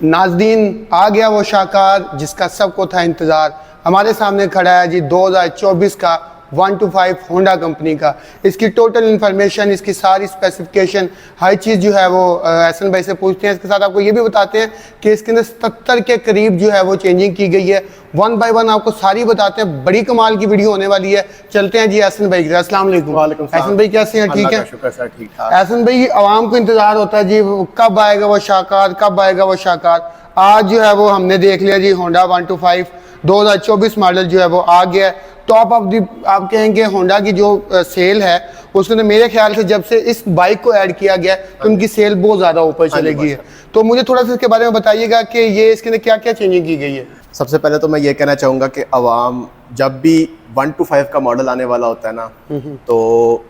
नाज़रीन, आ गया वो शाहकार जिसका सबको था इंतज़ार। हमारे सामने खड़ा है जी 2024 का 125 होंडा कंपनी का। इसकी टोटल इन्फॉर्मेशन, इसकी सारी स्पेसिफिकेशन, हर चीज़ जो है वो एहसन भाई से पूछते हैं। इसके साथ आपको ये भी बताते हैं कि इसके अंदर 77 के करीब जो है वो चेंजिंग की गई है। वन बाय वन आपको सारी बताते हैं। बड़ी कमाल की वीडियो होने वाली है। चलते हैं जी एहसन भाई। अस्सलाम वालेकुम। एहसन भाई कैसे हैं? ठीक है। एहसन भाई, आवाम को इंतजार होता है जी कब आएगा वो शाहकार, कब आएगा वो शाहकार। आज जो है वो हमने देख लिया जी होंडा 125 2024 मॉडल जो है वो आ गया है। टॉप ऑफ दी आप कहेंगे होंडा की जो सेल है उसमें मेरे ख्याल से जब से इस बाइक को ऐड किया गया तो उनकी सेल बहुत ज़्यादा ऊपर चलेगी है। तो मुझे थोड़ा सा इसके बारे में बताइएगा कि ये इसके अंदर क्या क्या चेंजिंग की गई है। सबसे पहले तो मैं ये कहना चाहूँगा कि आवाम जब भी 125 का मॉडल आने वाला होता है ना, तो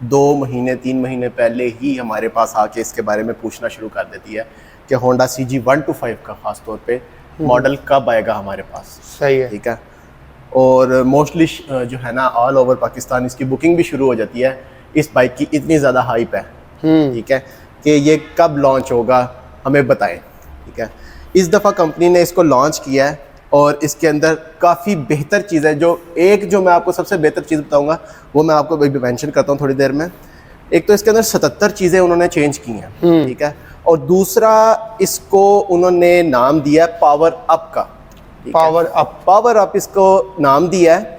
2 महीने 3 महीने पहले ही हमारे पास आके इसके बारे में पूछना शुरू कर देती है कि होंडा CG 125 का खास तौर पे मॉडल कब आएगा हमारे पास। सही है। ठीक है। और मोस्टली जो है ना ऑल ओवर पाकिस्तान इसकी बुकिंग भी शुरू हो जाती है। इस बाइक की इतनी ज़्यादा हाइप है, ठीक है, कि ये कब लॉन्च होगा हमें बताएं। ठीक है। इस दफ़ा कंपनी ने इसको लॉन्च किया है और इसके अंदर काफ़ी बेहतर चीज़ है। जो मैं आपको सबसे बेहतर चीज़ बताऊंगा वो मैं आपको अभी मेंशन करता हूँ थोड़ी देर में। एक तो इसके अंदर 77 चीज़ें उन्होंने चेंज की हैं, ठीक है। और दूसरा, इसको उन्होंने नाम दिया है पावर अप का। पावर अप इसको नाम दिया है।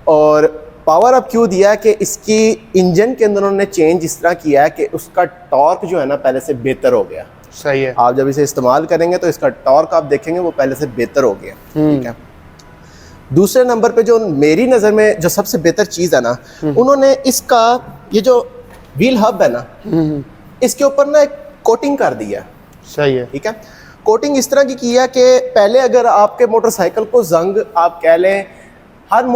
और पावर अप क्यों दिया है कि इसकी इंजन के अंदर उन्होंने चेंज इस तरह किया है कि उसका टॉर्क जो है ना पहले से बेहतर हो गया। सही है। आप जब इसे इस्तेमाल करेंगे तो इसका टॉर्क आप देखेंगे वो पहले से बेहतर हो गया। ठीक है। दूसरे नंबर पे जो मेरी नज़र में जो सबसे बेहतर चीज़ है ना, उन्होंने इसका ये जो व्हील हब है ना, इसके ऊपर ना एक कोटिंग कर दिया। सही है। ठीक है। कोटिंग इस तरह की है कि पहले अगर आपके मोटरसाइकिल को जंग आप कह लें, हर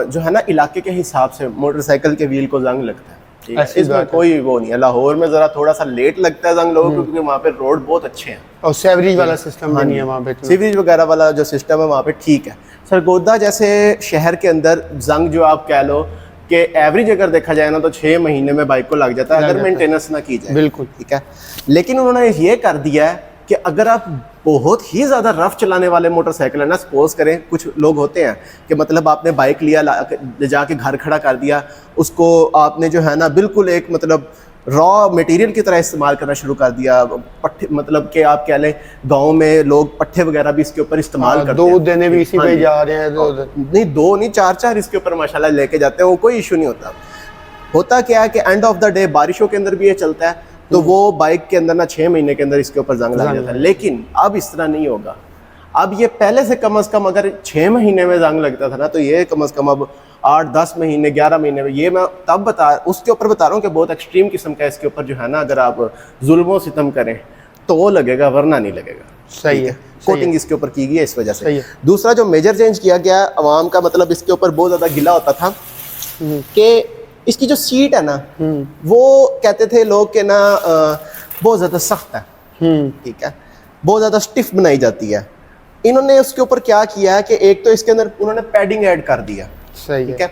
जो है ना इलाके के हिसाब से मोटरसाइकिल के व्हील को जंग लगता है। ठीक है। इसमें कोई वो नहीं है। लाहौर में ज़रा थोड़ा सा लेट लगता है जंग लोगों को, क्योंकि वहाँ पे रोड बहुत अच्छे हैं और सीवरेज वाला सिस्टम नहीं है वहाँ पे। सीवरेज वगैरह वाला जो सिस्टम है वहाँ पे ठीक है। सरगोदा जैसे शहर के अंदर जंग जो आप कह लो कि एवरेज अगर देखा जाए ना तो 6 महीने में बाइक को लग जाता है अगर मेंटेनेंस ना की जाए। बिल्कुल। ठीक है। लेकिन उन्होंने ये कर दिया है कि अगर आप बहुत ही ज़्यादा रफ चलाने वाले मोटरसाइकिल है ना, सपोज करें कुछ लोग होते हैं कि मतलब आपने बाइक लिया ले जाके घर खड़ा कर दिया, उसको आपने जो है ना बिल्कुल एक मतलब रॉ मटेरियल की तरह इस्तेमाल करना शुरू कर दिया। पट्टे मतलब कि आप कह लें गांव में लोग पट्टे वगैरह भी इसके ऊपर इस्तेमाल करते हैं। दूध देने भी इसी पे जा रहे हैं। नहीं 2 नहीं 4 इसके ऊपर माशाल्लाह लेके जाते हैं, वो कोई इशू नहीं होता। होता क्या है कि एंड ऑफ द डे बारिशों के अंदर भी ये चलता है, तो वो बाइक के अंदर ना 6 महीने के अंदर इसके ऊपर जंग लग जाता है। लेकिन अब इस तरह नहीं होगा। अब ये पहले से कम अगर 6 महीने में जंग लगता था ना, तो ये कम से कम अब 8-10 महीने 11 महीने में, ये मैं तब उसके ऊपर बता रहा हूँ कि बहुत एक्सट्रीम किस्म का इसके ऊपर जो है ना, अगर आप जुल्मों सितम करें तो वो लगेगा, वरना नहीं लगेगा। सही है। कोटिंग इसके ऊपर की गई है इस वजह से। दूसरा जो मेजर चेंज किया गया अवाम का, मतलब इसके ऊपर बहुत ज़्यादा गिला होता था कि इसकी जो सीट है ना, वो कहते थे लोग के ना बहुत ज़्यादा सख्त है। ठीक है। बहुत ज़्यादा स्टिफ बनाई जाती है। इन्होंने उसके ऊपर क्या किया है कि एक तो इसके अंदर उन्होंने पैडिंग ऐड कर दिया। सही है। ठीक है।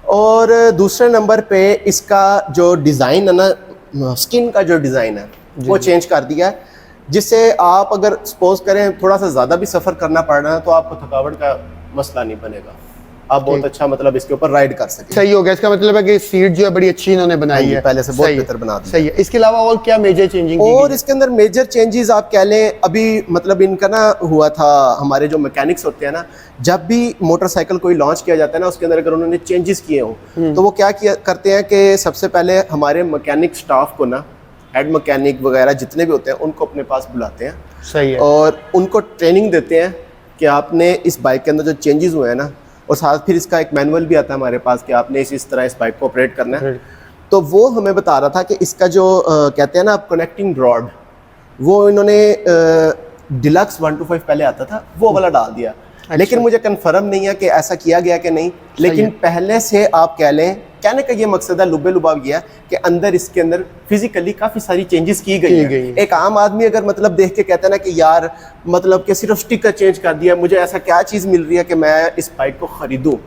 और दूसरे नंबर पे इसका जो डिज़ाइन है ना, स्किन का जो डिज़ाइन है वो चेंज कर दिया है, जिससे आप अगर सपोज करें थोड़ा सा ज़्यादा भी सफ़र करना पड़ रहा है तो आपको थकावट का मसला नहीं बनेगा। आप बहुत अच्छा मतलब इसके ऊपर राइड कर सकते हैं। सही हो गया। इसका मतलब है कि सीट जो है बड़ी अच्छी इन्होंने बनाई है, पहले से बहुत बेहतर बना दी। सही है। इसके अलावा और क्या मेजर चेंजिंग? और इसके अंदर मेजर चेंजेस आप कह लें, अभी मतलब इनका ना हुआ था, हमारे जो मैकेनिक्स होते हैं ना, जब भी मोटरसाइकिल कोई लॉन्च किया जाता है ना, उसके अंदर अगर उन्होंने चेंजेस किए हों तो वो क्या करते हैं कि सबसे पहले हमारे मैकेनिक स्टाफ को ना, हेड मैकेनिक वगैरह जितने भी होते हैं उनको अपने पास बुलाते हैं। सही है। और उनको ट्रेनिंग देते हैं कि आपने इस बाइक के अंदर जो चेंजेस हुए हैं ना, और साथ फिर इसका एक मैनुअल भी आता है हमारे पास कि आपने इस तरह इस बाइक को ऑपरेट करना है। तो वो हमें बता रहा था कि इसका जो कहते हैं ना आप कनेक्टिंग रॉड, वो इन्होंने डिलक्स 125 पहले आता था वो वाला डाल दिया। लेकिन मुझे कंफर्म नहीं है कि ऐसा किया गया कि नहीं, लेकिन पहले से आप कह लें कहने का ये मकसद है लुबे लुबाव ये है कि अंदर इसके अंदर फिजिकली काफ़ी सारी चेंजेस की गई है। एक आम आदमी अगर मतलब देख के कहता है ना कि यार मतलब कि सिर्फ स्टिकर चेंज कर दिया, मुझे ऐसा क्या चीज़ मिल रही है कि मैं इस बाइक को ख़रीदूँ,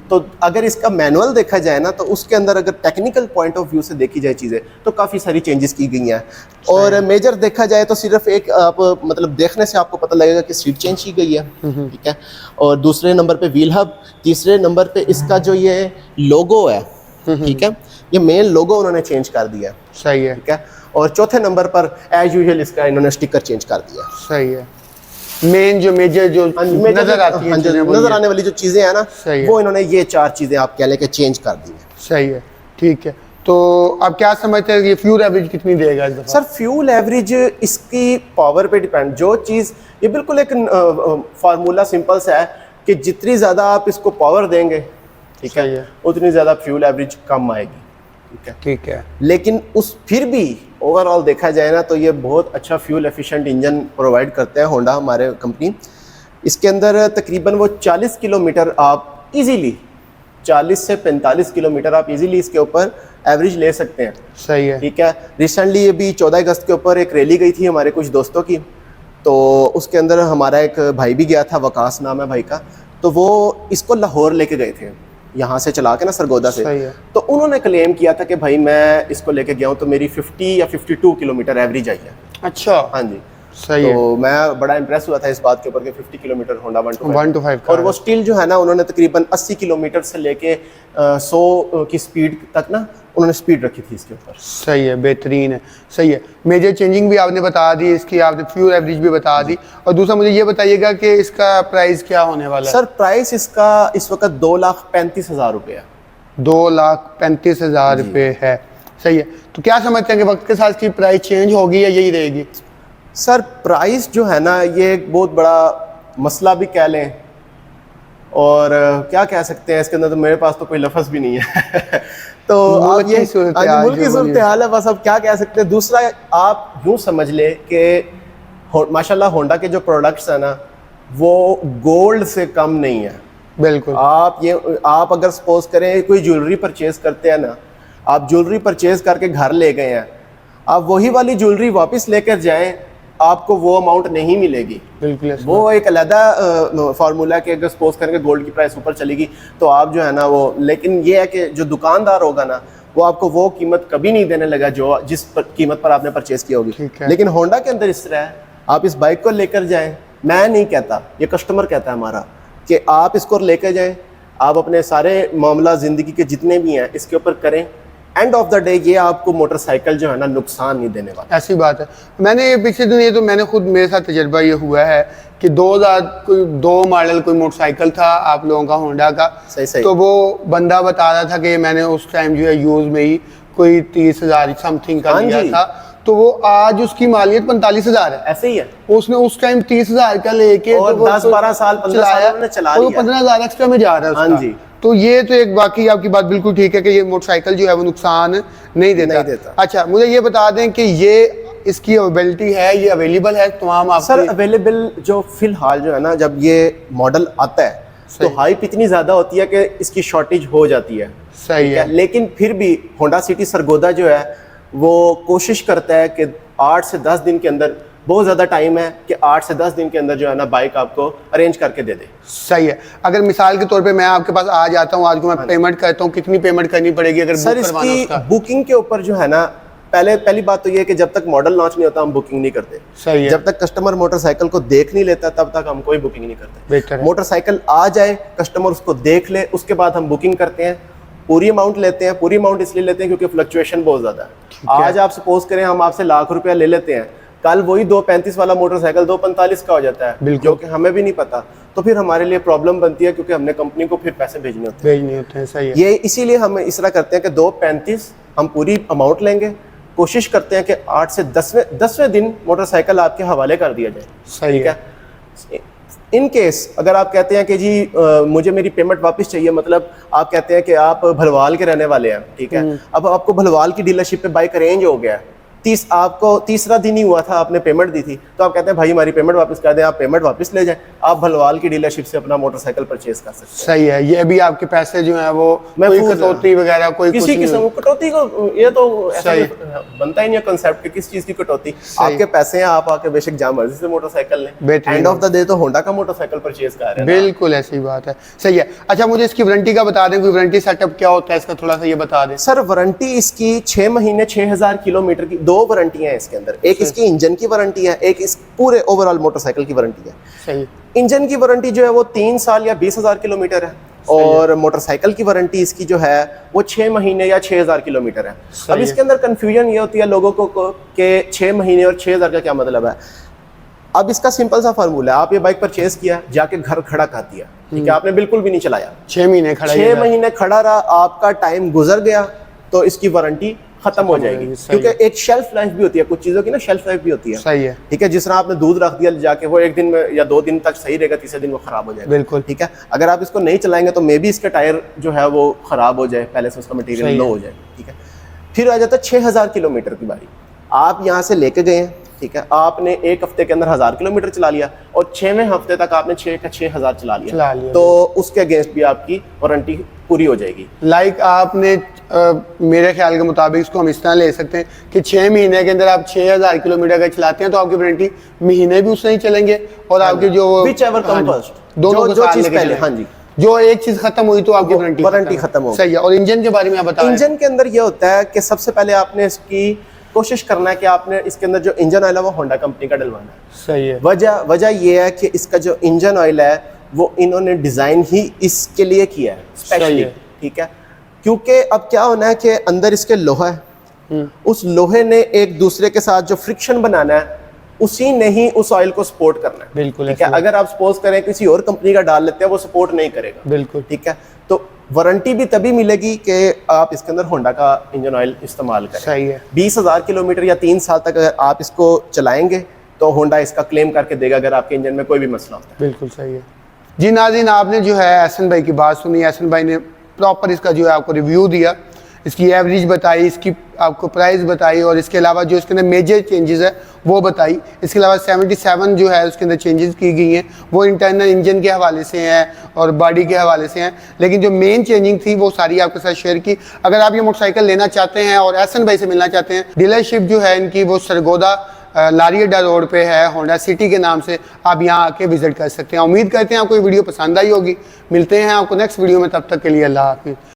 तो अगर इसका मैनुअल देखा जाए ना तो उसके अंदर अगर टेक्निकल पॉइंट ऑफ व्यू से देखी जाए चीज़ें तो काफ़ी सारी चेंजेस की गई हैं। और मेजर देखा जाए तो सिर्फ एक आप मतलब देखने से आपको पता लगेगा कि सीट चेंज की गई है, ठीक है। और दूसरे नंबर पे व्हील हब, तीसरे नंबर पे इसका जो ये लोगो है, ठीक है, ये मेन लोगो उन्होंने चेंज कर दिया है, सही है, ठीक है। और चौथे नंबर पर एज यूजुअल इसका इन्होंने स्टिकर चेंज कर दिया, सही है। मेन जो मेजर जो नजर आती है, नजर आने वाली जो चीजें हैं ना, वो इन्होंने ये 4 चीजें आप कह लें कि चेंज कर दी है। सही है, ठीक है। तो आप क्या समझते हैं ये फ्यूल एवरेज कितनी देगा इस दफा? सर फ्यूल एवरेज इसकी पावर पे डिपेंड, जो चीज़ ये बिल्कुल एक फार्मूला सिंपल सा है कि जितनी ज़्यादा आप इसको पावर देंगे, ठीक है, उतनी ज़्यादा फ्यूल एवरेज कम आएगी, ठीक है, ठीक है। लेकिन उस फिर भी ओवरऑल देखा जाए ना तो ये बहुत अच्छा फ्यूल एफिशिएंट इंजन प्रोवाइड करते हैं होंडा हमारे कंपनी। इसके अंदर तकरीबन वो 40 किलोमीटर आप इजीली 40 से 45 किलोमीटर आप इजीली इसके ऊपर एवरेज ले सकते हैं, सही है, ठीक है। रिसेंटली ये भी 14 अगस्त के ऊपर एक रैली गई थी हमारे कुछ दोस्तों की, तो उसके अंदर हमारा एक भाई भी गया था, वकास नाम है भाई का, तो वो इसको लाहौर लेके गए थे यहाँ से चला के ना सरगोदा से, तो उन्होंने क्लेम किया था कि भाई मैं इसको लेके गया हूँ तो मेरी 50 या 52 किलोमीटर एवरेज आई है। अच्छा, हाँ जी, सही तो है। मैं बड़ा इंप्रेस हुआ था इस बात के ऊपर कि 50 किलोमीटर होंडा 125 और वो स्टिल जो है ना उन्होंने तकरीबन 80 किलोमीटर से लेके 100 की स्पीड तक ना उन्होंने स्पीड रखी थी इसके ऊपर। सही है, बेहतरीन है, सही है। मेजर चेंजिंग भी आपने बता दी इसकी, आपने फ्यूल एवरेज भी बता दी, और दूसरा मुझे ये बताइएगा कि इसका प्राइस क्या होने वाला है? सर प्राइस इसका इस वक्त 2,35,000 रुपये है। 2,35,000 रुपये है, सही है। तो क्या समझते हैं कि वक्त के साथ इसकी प्राइस चेंज होगी या यही रहेगी? सर प्राइस जो है ना ये एक बहुत बड़ा मसला भी कह लें, और क्या कह सकते हैं इसके अंदर, तो मेरे पास तो कोई लफ्ज़ भी नहीं है तो आप ये मुल्क की सूरत हाल है, बस अब क्या कह सकते हैं। दूसरा आप यूँ समझ ले कि माशाल्लाह होंडा के जो प्रोडक्ट्स हैं ना वो गोल्ड से कम नहीं है, बिल्कुल। आप अगर सपोज करें कोई ज्वेलरी परचेज करते हैं ना, आप ज्वेलरी परचेज करके घर ले गए हैं, आप वही वाली ज्वेलरी वापस लेकर जाएं, आपको वो अमाउंट नहीं मिलेगी, बिल्कुल। वो एक अलहदा फार्मूला के अगर सपोज करेंगे गोल्ड की प्राइस ऊपर चलेगी तो आप जो है ना वो, लेकिन ये है कि जो दुकानदार होगा ना वो आपको वो कीमत कभी नहीं देने लगा जो जिस कीमत पर आपने परचेज की होगी। लेकिन होंडा के अंदर इस तरह है, आप इस बाइक को लेकर जाएं, मैं नहीं कहता, ये कस्टमर कहता है हमारा कि आप इसको लेकर जाएं, आप अपने सारे मामला ज़िंदगी के जितने भी हैं इसके ऊपर करें, एंड ऑफ द डे ये आपको मोटरसाइकिल जो है ना नुकसान नहीं देने वाला। ऐसी बात है। मैंने ये पिछले दिन, ये तो मैंने खुद, मेरे साथ तजर्बा ये हुआ है कि 2002 मॉडल कोई मोटरसाइकिल था आप लोगों का होंडा का, सही। तो वो बंदा बता रहा था कि मैंने उस टाइम जो है यूज़ में ही कोई 30,000 समथिंग का लिया था, तो वो आज उसकी मालियत 45,000 है। ऐसे ही है, उसने उस टाइम 30,000 का लेके और 10-12 साल 15 साल चला लिया, 15,000 एक्स्ट्रा में जा रहा है उसका। हाँ जी, तो ये तो एक बाकी आपकी बात बिल्कुल ठीक है कि ये मोटरसाइकिल जो है वो नुकसान नहीं देता। अच्छा, मुझे ये बता दें कि ये इसकी अवेलेबिलिटी है, ये अवेलेबल है तमाम आप? सर अवेलेबल जो फिलहाल जो है ना, जब ये मॉडल आता है तो हाइप इतनी ज़्यादा होती है कि इसकी शॉर्टेज हो जाती है, सही है। लेकिन फिर भी होंडा सिटी सरगोदा जो है वो कोशिश करता है कि 8 से 10 दिन के अंदर, बहुत ज़्यादा टाइम है कि 8 से 10 दिन के अंदर जो है ना बाइक आपको अरेंज करके दे दे। सही है। अगर मिसाल के तौर पे मैं आपके पास आ जाता हूँ, आज को मैं पेमेंट करता हूँ, कितनी पेमेंट करनी पड़ेगी अगर सर इसकी बुकिंग के ऊपर जो है ना, पहली बात तो ये है कि जब तक मॉडल लॉन्च नहीं होता हम बुकिंग नहीं करते। सही है। जब तक कस्टमर मोटरसाइकिल को देख नहीं लेता तब तक हम कोई बुकिंग नहीं करते। मोटरसाइकिल आ जाए, कस्टमर उसको देख ले, उसके बाद हम बुकिंग करते हैं। पूरी अमाउंट लेते हैं, पूरी अमाउंट इसलिए लेते हैं क्योंकि फ्लक्चुएशन बहुत ज़्यादा है। आज आप सपोज करें हम आपसे ₹1,00,000 ले लेते हैं, कल वही 235 वाला मोटरसाइकिल 245 का हो जाता है, जो कि हमें भी नहीं पता, तो फिर हमारे लिए प्रॉब्लम बनती है क्योंकि हमने कंपनी को फिर पैसे भेजने होते हैं। सही है। ये इसीलिए हम इस तरह करते हैं कि 235 हम पूरी अमाउंट लेंगे, कोशिश करते हैं कि 8 से 10वें दिन मोटरसाइकिल आपके हवाले कर दिया जाए। सही है। इन केस अगर आप कहते हैं कि जी मुझे मेरी पेमेंट वापस चाहिए, मतलब आप कहते हैं कि आप भलवाल के रहने वाले हैं, ठीक है, अब आपको भलवाल की डीलरशिप पे बाइक अरेंज हो गया, आपको तीसरा दिन ही हुआ था, आपने पेमेंट दी थी, तो आप कहते हैं भाई हमारी पेमेंट वापस कर दें, आप पेमेंट वापस ले जाएं, आप भलवाल की डीलरशिप से अपना मोटरसाइकिल परचेज कर सकते हैं। सही है, ये भी आपके पैसे जो है वो कोई कटौती वगैरह कोई कुछ किसी नहीं किस्म कटौती को, ये तो ऐसा बनता ही नहीं है कंसेप्ट कि किस चीज की कटौती। आपके पैसे हैं, आप आके बेशक जहां मर्जी से मोटरसाइकिल लें, एंड ऑफ द डे तो होंडा का मोटरसाइकिल परचेज कर रहे हैं। बिल्कुल ऐसी बात है, सही है। अच्छा मुझे इसकी वारंटी का बता दें, कोई वारंटी सेटअप क्या होता है इसका, थोड़ा सा ये बता दें। सर वारंटी इसकी 6 महीने 6000 किलोमीटर की, 2 वारंटियां हैं इसके अंदर। एक इसकी इंजन की वारंटी है, एक इस पूरे ओवरऑल मोटरसाइकिल की वारंटी है। सही। इंजन की वारंटी जो है वो 3 साल या 20,000 किलोमीटर है, और मोटरसाइकिल की वारंटी इसकी जो है वो 6 महीने या 6000 किलोमीटर है। अब इसके अंदर कंफ्यूजन ये होती है लोगों को कि 6 महीने और 6000 का क्या मतलब है। अब इसका सिंपल सा फार्मूला है, आप ये बाइक परचेज किया, जाके घर खड़ा कर दिया, ठीक है, आपने बिल्कुल भी नहीं चलाया, 6 महीने खड़ा, 6 महीने खड़ा रहा, आपका टाइम गुजर गया, तो इसकी वारंटी खत्म हो जाएगी। क्योंकि एक शेल्फ लाइफ भी होती है, कुछ चीजों की ना शेल्फ लाइफ भी होती है। सही है। ठीक है, जिस तरह आपने दूध रख दिया जाके, वो 1 दिन में या 2 दिन तक सही रहेगा, तीसरे दिन वो खराब हो जाएगा। बिल्कुल। ठीक है, अगर आप इसको नहीं चलाएंगे तो मे बी इसका टायर जो है वो खराब हो जाए, पहले से उसका मटेरियल लो हो जाए। ठीक है, फिर आ जाता है 6000 किलोमीटर की बारी। आप यहाँ से लेके गए हैं, ठीक है, आपने 1 हफ्ते के अंदर 1000 किलोमीटर चला लिया, और 6वें हफ्ते तक आपने 6000 चला लिया, तो उसके अगेंस्ट भी आपकी वारंटी पूरी हो जाएगी। लाइक आपने मेरे ख्याल के मुताबिक इसको हम इस तरह ले सकते हैं कि 6 महीने के अंदर आप 6000 किलोमीटर अगर चलाते हैं तो आपकी वारंटी महीने भी उससे ही चलेंगे, और आपकी जो दोनों जो चीज पहले, हाँ जी, जो एक चीज खत्म हुई तो आपकी वारंटी खत्म हो। सही है। और इंजन के बारे में आप बताएं। इंजन के अंदर ये होता है कि सबसे पहले आपने इसकी कोशिश करना है कि आपने इसके अंदर जो इंजन ऑयल है वो होंडा कंपनी का डलवाना है। सही है। वजह ये है कि इसका जो इंजन ऑयल है वो इन्होंने डिजाइन ही इसके लिए किया है स्पेशली। ठीक है, क्योंकि अब क्या होना है कि अंदर इसके लोहा है, उस लोहे ने एक दूसरे के साथ जो फ्रिक्शन बनाना है, उसी ने ही उस ऑयल को सपोर्ट करना है। बिल्कुल। ठीक है, अगर आप सपोज करें किसी और कंपनी का डाल लेते हैं, वो सपोर्ट नहीं करेगा। बिल्कुल। ठीक है, तो वारंटी भी तभी मिलेगी कि आप इसके अंदर होंडा का इंजन ऑयल इस्तेमाल करें। सही है। 20,000 किलोमीटर या 3 साल तक अगर आप इसको चलाएंगे तो होंडा इसका क्लेम करके देगा अगर आपके इंजन में कोई भी मसला होता है। बिल्कुल सही है जी। नाज़रीन, आपने जो है एहसन भाई की बात सुनी, एहसन भाई ने प्रॉपर इसका जो है आपको रिव्यू दिया, इसकी एवरेज बताई, इसकी आपको प्राइस बताई, और इसके अलावा जो इसके अंदर मेजर चेंजेस है वो बताई। इसके अलावा 77 जो है उसके अंदर चेंजेस की गई हैं, वो इंटरनल इंजन के हवाले से हैं और बॉडी के हवाले से हैं, लेकिन जो मेन चेंजिंग थी वो सारी आपके साथ शेयर की। अगर आप ये मोटरसाइकिल लेना चाहते हैं और एहसन भाई से मिलना चाहते हैं, डीलरशिप जो है इनकी वो सरगोदा लारियडा रोड पे है, होंडा सिटी के नाम से, आप यहाँ आके विजिट कर सकते हैं। उम्मीद करते हैं आपको ये वीडियो पसंद आई होगी। मिलते हैं आपको नेक्स्ट वीडियो में, तब तक के लिए अल्लाह हाफिज़।